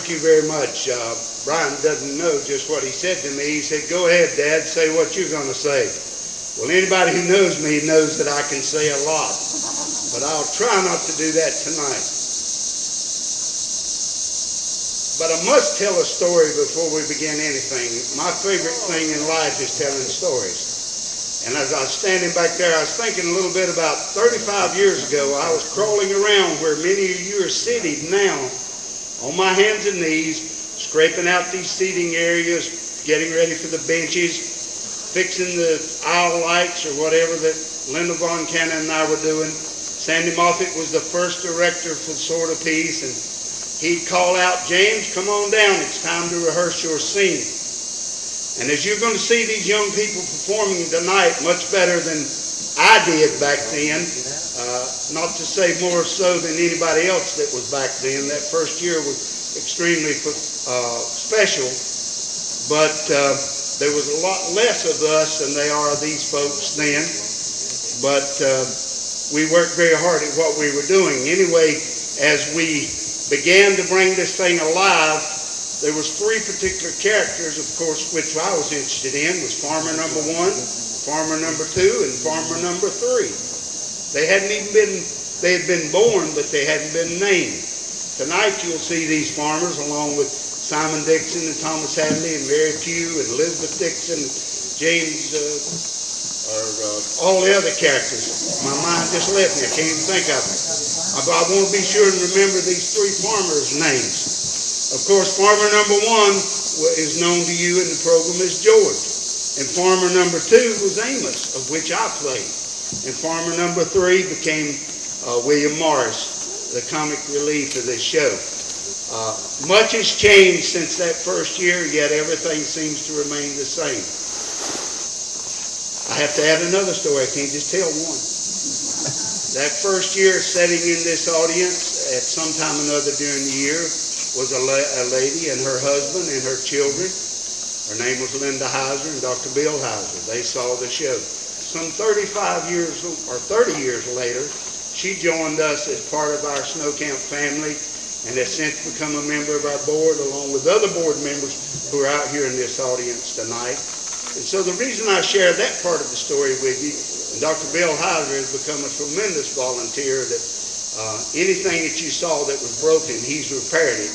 thank you very much. Brian doesn't know just what he said to me. He said, go ahead, Dad, say what you're going to say. Well, anybody who knows me knows that I can say a lot, but I'll try not to do that tonight. But I must tell a story before we begin anything. My favorite thing in life is telling stories. And as I was standing back there, I was thinking a little bit about 35 years ago. I was crawling around where many of you are seated now, on my hands and knees, scraping out these seating areas, getting ready for the benches, fixing the aisle lights or whatever that Linda Von Cannon and I were doing. Sandy Moffett was the first director for the Sword of Peace, and he'd call out, James, come on down, it's time to rehearse your scene. And as you're going to see these young people performing tonight much better than I did back then, not to say more so than anybody else that was back then. That first year was extremely special, but there was a lot less of us than they are these folks then. But we worked very hard at what we were doing. Anyway, as we began to bring this thing alive, there was three particular characters, of course, which I was interested in, was Farmer number 1, Farmer number 2, and Farmer number 3. They had been born, but they hadn't been named. Tonight you'll see these farmers along with Simon Dixon and Thomas Hadley and Mary Pugh and Elizabeth Dixon, James, all the other characters. My mind just left me. I can't even think of them. I want to be sure and remember these three farmers' names. Of course, farmer number 1 is known to you in the program as George. And farmer number 2 was Amos, of which I played. And farmer number 3 became William Morris, the comic relief of this show. Much has changed since that first year, yet everything seems to remain the same. I have to add another story. I can't just tell one. That first year, sitting in this audience at some time or another during the year, was a lady and her husband and her children. Her name was Linda Heiser and Dr. Bill Heiser. They saw the show. Some 35 years or 30 years later, she joined us as part of our Snow Camp family and has since become a member of our board along with other board members who are out here in this audience tonight. And so the reason I share that part of the story with you, and Dr. Bill Heiser has become a tremendous volunteer that anything that you saw that was broken, he's repaired it.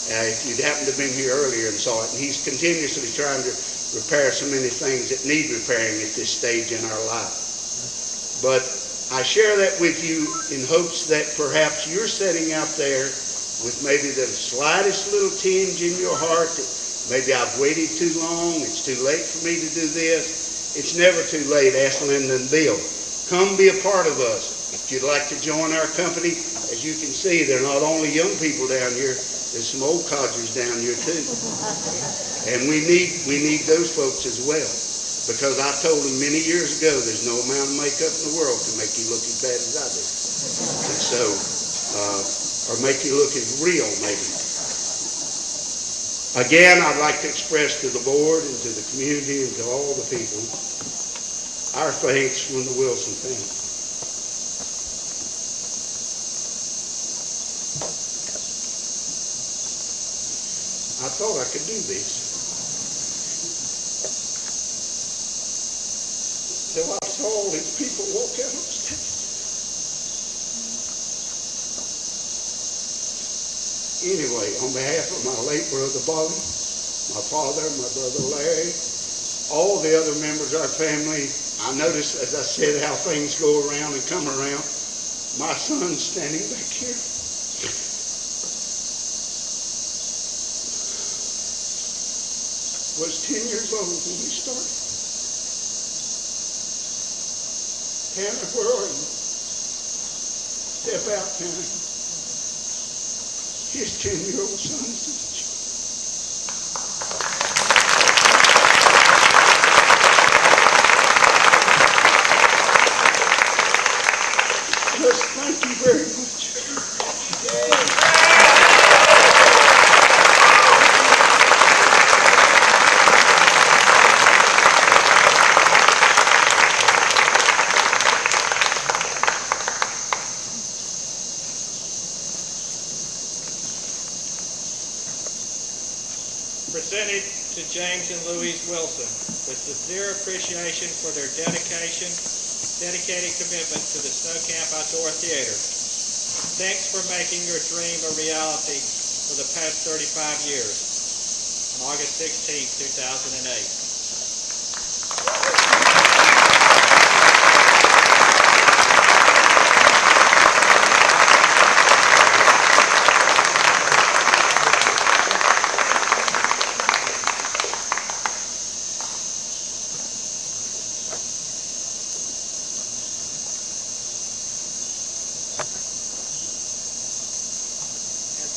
If you'd happened to have been here earlier and saw it, and he's continuously trying to repair so many things that need repairing at this stage in our life. But I share that with you in hopes that perhaps you're sitting out there with maybe the slightest little tinge in your heart that maybe I've waited too long, it's too late for me to do this. It's never too late. Ask Linda and Bill. Come be a part of us. If you'd like to join our company, as you can see, there are not only young people down here, there's some old codgers down here too. And we need those folks as well. Because I told them many years ago, there's no amount of makeup in the world can make you look as bad as I do. And so, or make you look as real maybe. Again, I'd like to express to the board and to the community and to all the people our thanks from the Wilson family. I thought I could do this. Till I saw all these people walk out on stage. Anyway, on behalf of my late brother Bobby, my father, my brother Larry, all the other members of our family, I notice, as I said, how things go around and come around. My son's standing back here. Was 10 years old when we started. Tanner, where are you? Step out, Tanner. His 10-year-old son is in the church. Just thank you very much. James and Louise Wilson with sincere appreciation for their dedicated commitment to the Snow Camp Outdoor Theater. Thanks for making your dream a reality for the past 35 years. On August 16, 2008.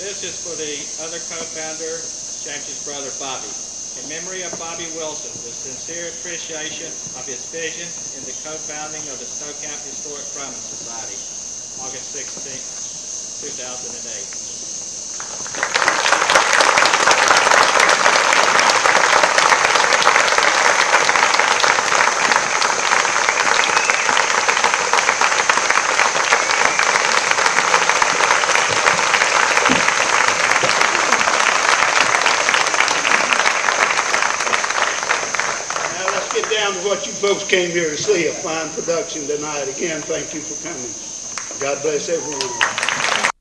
This is for the other co-founder, James's brother, Bobby. In memory of Bobby Wilson, with sincere appreciation of his vision in the co-founding of the Snow Camp Historic Drumming Society, August 16, 2008. Get down to what you folks came here to see, a fine production tonight. Again, thank you for coming. God bless everyone.